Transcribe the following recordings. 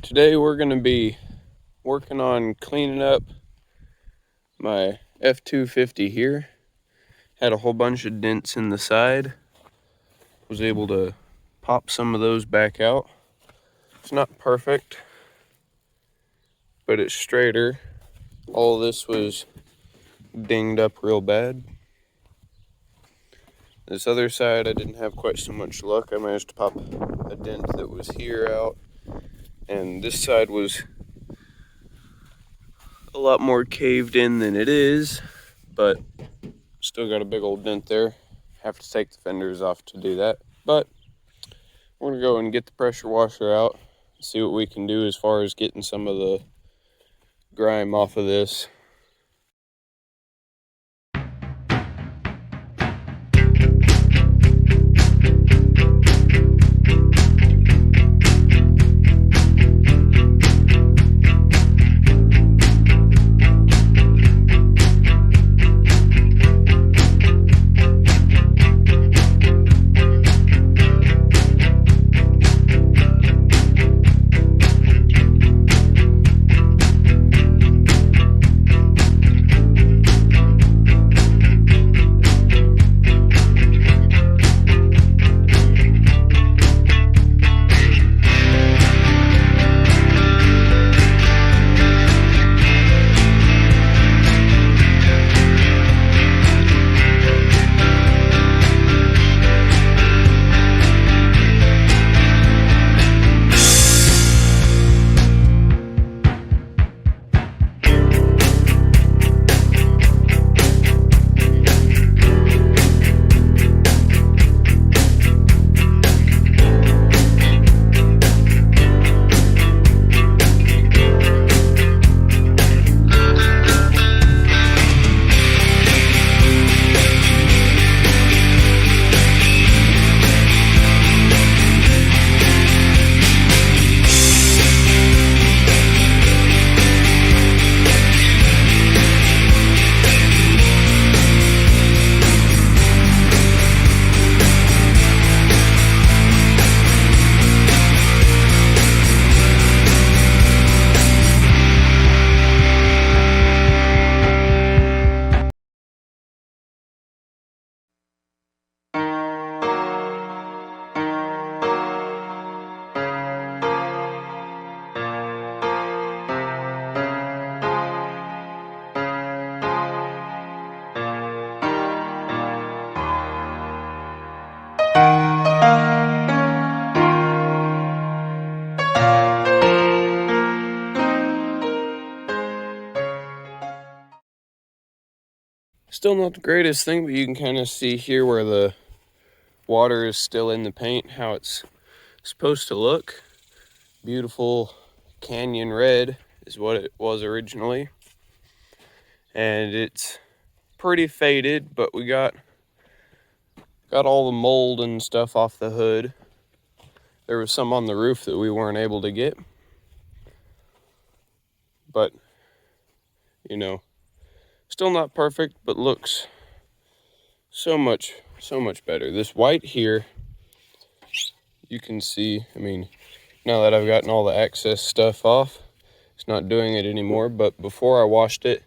Today we're going to be working on cleaning up my f250 here. Had a whole bunch of dents in the side. Was able to pop some of those back out. It's not perfect, but it's straighter. All of this was dinged up real bad. This other side I didn't have quite so much luck. I managed to pop a dent that was here out. And this side was a lot more caved in than it is, but still got a big old dent there. Have to take the fenders off to do that. But we're gonna go and get the pressure washer out, see what we can do as far as getting some of the grime off of this. Still not the greatest thing, but you can kind of see here where the water is still in the paint, how it's supposed to look. Beautiful canyon red is what it was originally. And it's pretty faded, but we got all the mold and stuff off the hood. There was some on the roof that we weren't able to get. But, you know, still not perfect, but looks so much better. This white here, you can see, I mean, now that I've gotten all the excess stuff off, it's not doing it anymore. But before I washed it,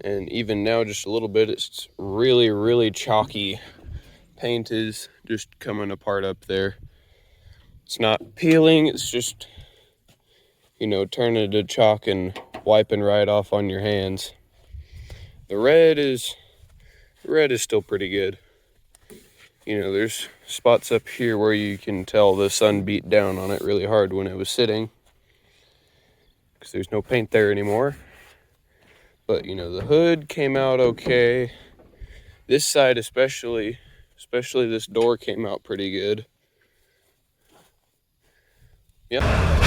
and even now just a little bit, it's really chalky. Paint is just coming apart up there. It's not peeling, it's just, you know, turning to chalk and wiping right off on your hands. The red is still pretty good. You know, there's spots up here where you can tell the sun beat down on it really hard when it was sitting, because there's no paint there anymore. But, you know, the hood came out okay. This side especially this door came out pretty good. Yep.